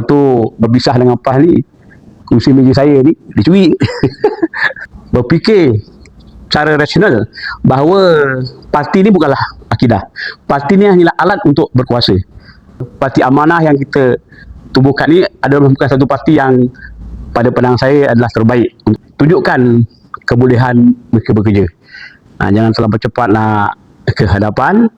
tu berpisah dengan PAS ni, kursi meja saya ni dicuri. Berfikir secara rasional bahawa parti ni bukanlah akidah. Parti ni hanyalah alat untuk berkuasa. Parti Amanah yang kita tubuhkan ni adalah bukan satu parti yang pada pandangan saya adalah terbaik. Tunjukkan kebolehan mereka bekerja. Jangan terlalu cepat nak ke hadapan.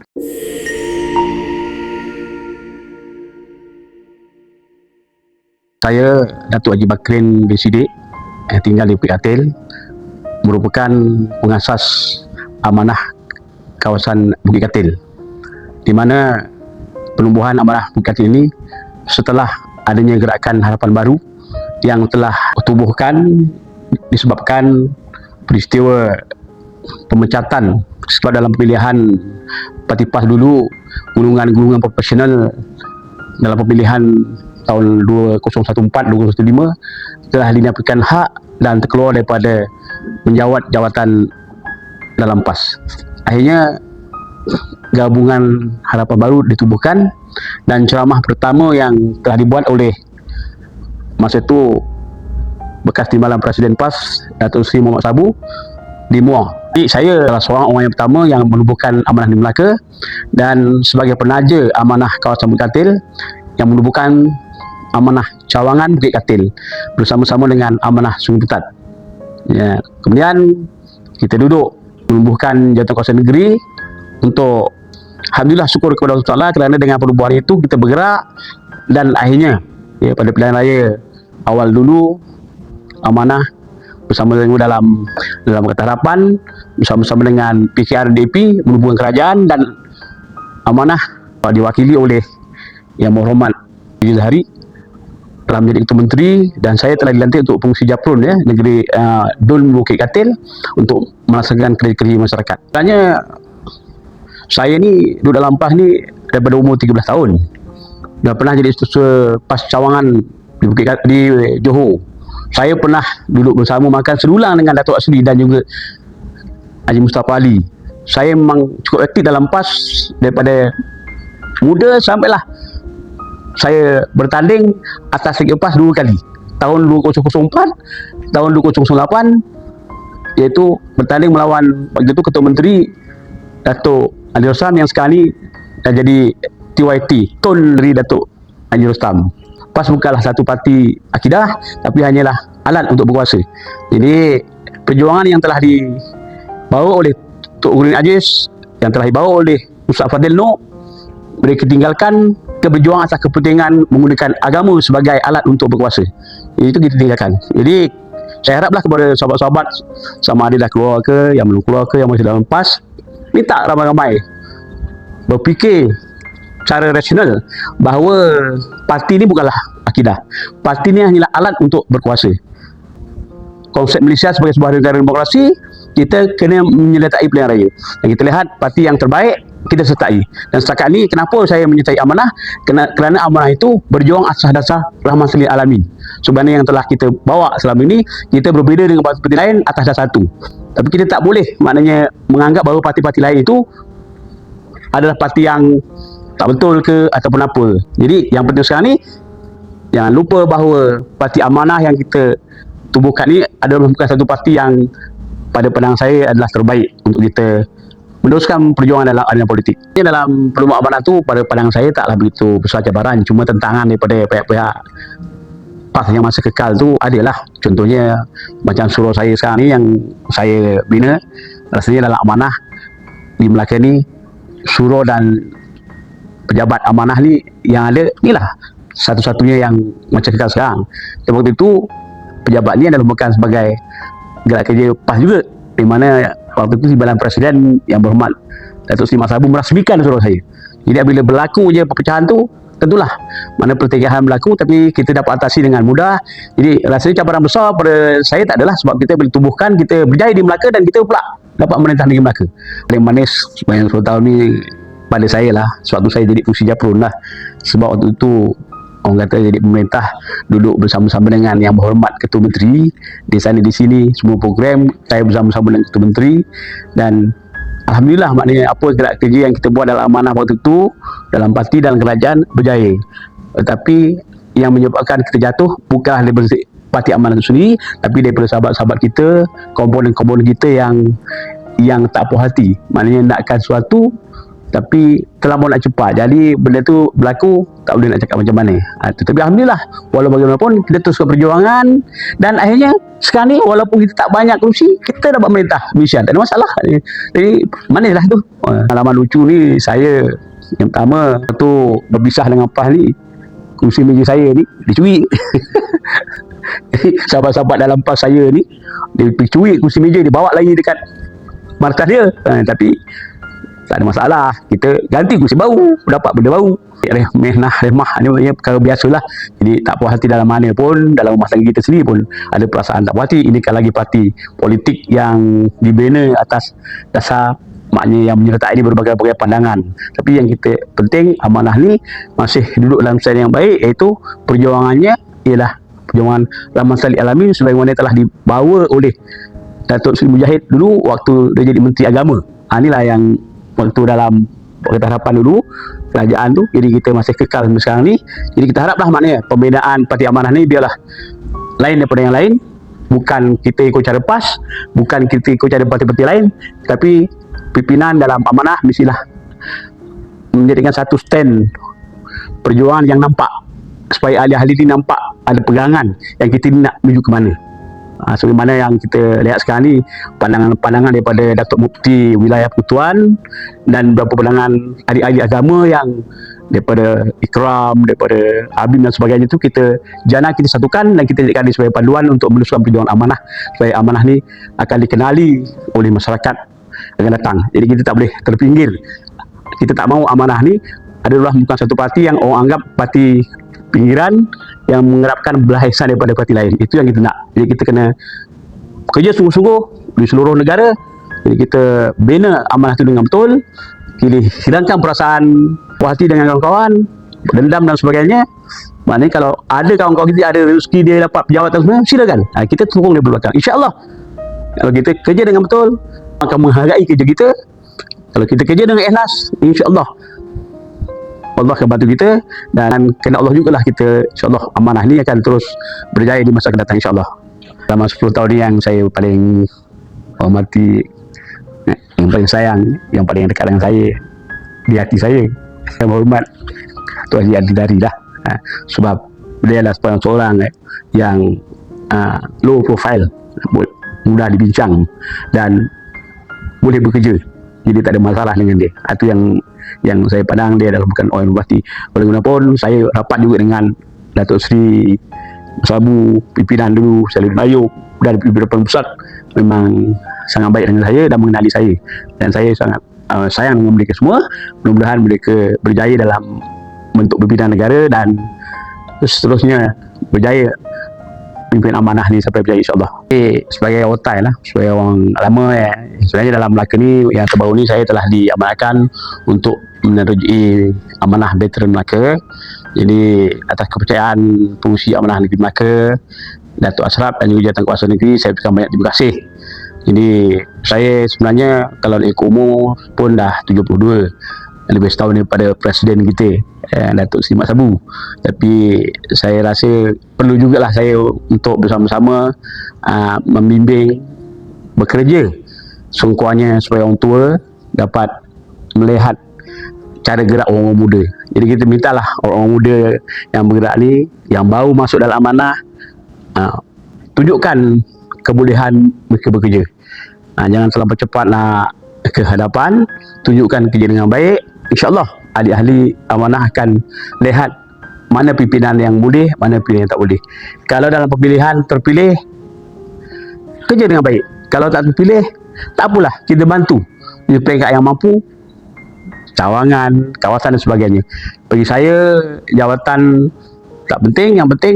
Saya Datuk Haji Bakrin bin Siddiq yang tinggal di Bukit Katil, merupakan pengasas Amanah kawasan Bukit Katil, di mana penumbuhan Amanah Bukit Katil ini setelah adanya gerakan Harapan Baru yang telah tubuhkan disebabkan peristiwa pemecatan. Sebab dalam pemilihan Parti PAS dulu, golongan-golongan profesional dalam pemilihan tahun 2014-2015 telah dinafikan hak dan terkeluar daripada menjawat jawatan dalam PAS. Akhirnya gabungan Harapan Baru ditubuhkan, dan ceramah pertama yang telah dibuat oleh masa itu bekas Timbalan Presiden PAS Datuk Seri Mohamed Sabu di Muar. Jadi saya adalah seorang orang yang pertama yang menubuhkan Amanah di Melaka, dan sebagai penaja Amanah kawasan Bukit Katil yang menubuhkan Amanah Cawangan Bukit Katil bersama-sama dengan Amanah Sungai Putat. Kemudian kita duduk menubuhkan jawatan kuasa negeri untuk, alhamdulillah, syukur kepada Allah Taala kerana dengan perubahan itu kita bergerak, dan akhirnya pada pilihan raya awal dulu Amanah bersama dalam Kata Harapan bersama-sama dengan PKRDP menubuhkan kerajaan, dan Amanah diwakili oleh Yang Berhormat Idris Zahari telah menjadi Ketua Menteri, dan saya telah dilantik untuk fungsi Japrun negeri Dun Bukit Katil untuk melaksanakan kerja-kerja masyarakat. Sebenarnya saya ni duduk dalam PAS ni daripada umur 13 tahun. Dah pernah jadi ketua PAS Cawangan di Bukit Katil, di Johor. Saya pernah duduk bersama makan sedulang dengan Datuk Asri dan juga Haji Mustafa Ali. Saya memang cukup aktif dalam PAS daripada muda sampailah saya bertanding atas Liga PAS 2 kali. Tahun 2004, tahun 2008, iaitu bertanding melawan waktu itu Ketua Menteri Datuk Haji Rostam yang sekarang ni dah jadi TYT, Tun dari Datuk Haji Rostam. PAS bukanlah satu parti akidah, tapi hanyalah alat untuk berkuasa. Jadi perjuangan yang telah dibawa oleh Tok Gurun Ajis, yang telah dibawa oleh Ustaz Fadil Noor, mereka tinggalkan ke berjuang atas kepentingan menggunakan agama sebagai alat untuk berkuasa. Itu kita tinggalkan. Jadi saya haraplah kepada sahabat-sahabat, sama ada dah keluar ke, yang belum keluar ke, yang masih dalam PAS, minta ramai-ramai berfikir secara rasional bahawa parti ini bukanlah akidah. Parti ini hanyalah alat untuk berkuasa. Konsep Malaysia sebagai sebuah negara demokrasi, kita kena menyertai pilihan raya, dan kita lihat parti yang terbaik kita sertai. Dan setakat ni kenapa saya menyertai Amanah? Kerana Amanah itu berjuang atas dasar rahmat lil alamin. Sebenarnya yang telah kita bawa selama ini, kita berbeza dengan parti-parti lain atas dasar satu. Tapi kita tak boleh maknanya menganggap bahawa parti-parti lain itu adalah parti yang tak betul ke ataupun apa. Jadi yang penting sekarang ni, jangan lupa bahawa parti Amanah yang kita tubuhkan ni adalah bukan satu parti yang pada pandangan saya adalah terbaik untuk kita meneruskan perjuangan dalam arena politik. Dalam peluang Amanah tu pada pandangan saya taklah begitu besar cabaran, cuma tentangan daripada pihak-pihak PAS yang masa kekal tu adalah, contohnya macam suruh saya sekarang ni yang saya bina, rasanya dalam Amanah di Melaka ni, suruh dan pejabat Amanah ni yang ada inilah satu-satunya yang macam kekal sekarang. Dan waktu itu pejabat ni adalah bukan sebagai gerak kerja PAS juga, di mana waktu itu Timbalan Presiden Yang Berhormat Datuk Seri Mat Sabu merasmikan suruh saya. Jadi bila berlaku je perpecahan tu, tentulah mana pertikaian berlaku, tapi kita dapat atasi dengan mudah. Jadi rasanya cabaran besar pada saya tak adalah, sebab kita boleh tumbuhkan, kita berjaya di Melaka, dan kita pula dapat merintah negeri Melaka. Paling manis sepanjang 10 tahun ni pada saya lah, sebab tu saya jadi fungsi Japrun lah. Sebab waktu itu orang kata jadi pemerintah, duduk bersama-sama dengan Yang Berhormat Ketua Menteri di sana di sini, semua program saya bersama-sama dengan Ketua Menteri, dan alhamdulillah maknanya apa gerak kerja yang kita buat dalam Amanah waktu itu, dalam parti dan kerajaan berjaya. Tetapi yang menyebabkan kita jatuh bukanlah daripada Parti Amanah itu sendiri, tapi daripada sahabat-sahabat kita, komponen-komponen kita yang tak puas hati. Maknanya nakkan sesuatu tapi terlalu nak cepat, jadi benda tu berlaku tak boleh nak cakap macam mana. Tetapi alhamdulillah, walau bagaimanapun kita teruskan perjuangan, dan akhirnya sekarang ni walaupun kita tak banyak kerusi, kita dapat merintah Malaysia, tak ada masalah. Jadi manislah tu. Pengalaman lucu ni, saya yang pertama tu berpisah dengan PAS ni, kerusi meja saya ni dicuri. Sahabat-sahabat dalam PAS saya ni, dia curi kursi meja, dia bawa lagi dekat markas dia. Tapi tak ada masalah, kita ganti kursi baru, dapat benda baru. Remah ni perkara biasalah. Jadi tak puas hati dalam mana pun, dalam rumah tangga kita sendiri pun ada perasaan tak puas hati. Ini kan lagi parti politik yang dibina atas dasar maknanya yang menyertai berbagai-bagai pandangan. Tapi yang kita penting, Amanah ni masih duduk dalam stand yang baik, iaitu perjuangannya ialah perjuangan Rahman Saleh Al-Amin sebagaimana telah dibawa oleh Datuk Seri Mujahid dulu waktu dia jadi Menteri Agama. Inilah yang waktu dalam Pakatan Harapan dulu, kerajaan tu. Jadi kita masih kekal sampai sekarang ni. Jadi kita haraplah maknanya pembinaan Parti Amanah ni biarlah lain daripada yang lain. Bukan kita ikut cara PAS, bukan kita ikut cara parti-parti lain, tapi pimpinan dalam Amanah mestilah menjadikan satu stand perjuangan yang nampak, supaya ahli-ahli ini nampak ada pegangan yang kita nak menuju ke mana. Sebagaimana yang kita lihat sekarang ni, pandangan-pandangan daripada Datuk Mufti Wilayah Persekutuan dan beberapa pandangan ahli-ahli agama yang daripada Ikram, daripada Habib dan sebagainya tu, kita satukan dan kita jadikan dia sebagai panduan untuk meneruskan perjuangan Amanah, supaya Amanah ni akan dikenali oleh masyarakat akan datang. Jadi kita tak boleh terpinggir. Kita tak mahu Amanah ni adalah bukan satu parti yang orang anggap parti pinggiran yang mengharapkan belahisan daripada parti lain. Itu yang kita nak. Jadi kita kena kerja sungguh-sungguh di seluruh negara. Jadi kita bina Amanah itu dengan betul, hilangkan perasaan puas hati dengan kawan-kawan, dendam dan sebagainya. Maknanya kalau ada kawan-kawan kita ada rezeki dia dapat jawatan semua, silakan. Kita tolong dia belakang. InsyaAllah kalau kita kerja dengan betul, akan menghargai kerja kita. Kalau kita kerja dengan ikhlas, insyaAllah Allah akan bantu kita, dan kena Allah jugalah kita, insyaAllah Amanah ni akan terus berjaya di masa akan datang, insyaAllah. Selama 10 tahun ni yang saya paling hormati, yang paling sayang, yang paling dekat dengan saya di hati saya, saya hormat Tuan Haji Adli Dari lah. Sebab beliau adalah seorang yang low profile, mudah dibincang dan boleh bekerja. Jadi tak ada masalah dengan dia. Itu yang saya pandang dia adalah bukan orang berbakti. Walaupun saya rapat juga dengan Datuk Seri Sabu, pimpinan dulu Salim Ayub dan pimpinan pusat, memang sangat baik dengan saya dan mengenali saya. Dan saya sangat sayang dengan mereka semua. Mudah-mudahan mereka berjaya dalam bentuk pimpinan negara dan seterusnya berjaya pimpin Amanah ni sampai berjaya, insyaAllah. Sebagai otai lah, sebagai orang lama sebenarnya dalam Melaka ni, yang terbaru ni saya telah diamanahkan untuk menerujuki Amanah Veteran Melaka. Jadi atas kepercayaan pengurusi Amanah Negeri Melaka, Datuk Ashraf dan juga Jawatankuasa Negeri, saya berikan banyak terima kasih. Jadi saya sebenarnya kalau ikut umur pun dah 72, lebih setahun daripada Presiden kita, Datuk Seri Mat Sabu. Tapi saya rasa perlu jugalah saya untuk bersama-sama membimbing, bekerja sungguhnya supaya orang tua dapat melihat cara gerak orang muda. Jadi kita mintalah orang muda yang bergerak ni, yang baru masuk dalam Amanah, tunjukkan kebolehan mereka bekerja. Jangan terlalu cepat nak ke hadapan, tunjukkan kerja dengan baik. InsyaAllah ahli-ahli Amanah akan lihat mana pimpinan yang boleh, mana pimpinan yang tak boleh. Kalau dalam pemilihan terpilih, kerja dengan baik. Kalau tak terpilih, tak apalah, kita bantu di peringkat yang mampu, cawangan, kawasan dan sebagainya. Bagi saya, jawatan tak penting. Yang penting,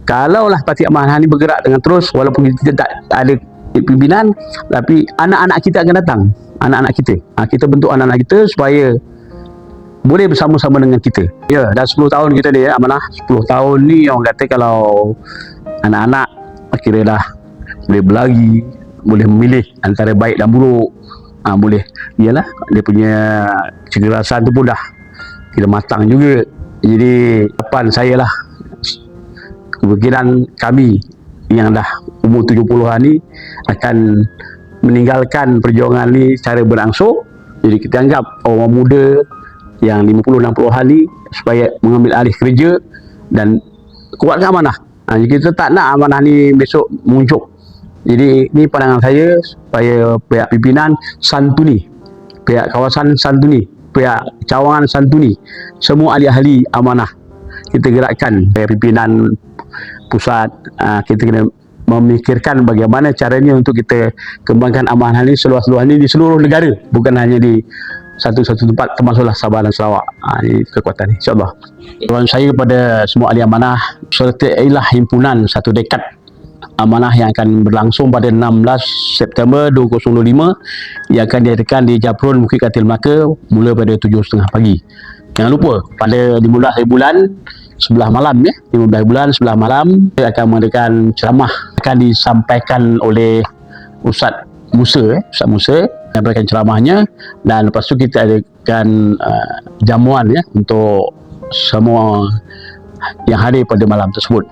kalaulah Parti Amanah ni bergerak dengan terus, walaupun kita tak ada pimpinan, tapi anak-anak kita akan datang. Anak-anak kita, kita bentuk anak-anak kita supaya boleh bersama-sama dengan kita. Ya, dah 10 tahun kita ni Amanah. 10 tahun ni orang kata kalau anak-anak akhirnya dah boleh berlari, boleh memilih antara baik dan buruk, boleh, iyalah dia punya cegerasan tu pun dah kira matang juga. Jadi harapan saya lah kemungkinan kami yang dah umur 70-an ni akan meninggalkan perjuangan ni secara berangsur. Jadi kita anggap orang muda yang 50-60-an ni supaya mengambil alih kerja dan kuatkan amanah. Jadi kita tak nak amanah ni besok muncul. Jadi ni pandangan saya, supaya pihak pimpinan santuni, pihak kawasan santuni, pihak cawangan santuni, semua ahli-ahli amanah kita gerakkan. Pimpinan pusat, kita kena memikirkan bagaimana caranya untuk kita kembangkan amanah ini seluas-luasnya di seluruh negara, bukan hanya di satu tempat, termasuklah Sabah dan Sarawak. Ini kekuatan ni, insyaAllah. Tuan saya kepada semua ahli amanah, sertailah himpunan satu dekad amanah yang akan berlangsung pada 16 September 2025 yang akan diadakan di Japrun Bukit Katil Melaka mula pada 7.30 pagi. Jangan lupa pada 15 bulan sebelah malam, 15 bulan sebelah malam kita akan mengadakan ceramah, akan disampaikan oleh Ustaz Musa, Ustaz Musa menyampaikan ceramahnya, dan lepas tu kita adakan jamuan untuk semua yang hadir pada malam tersebut.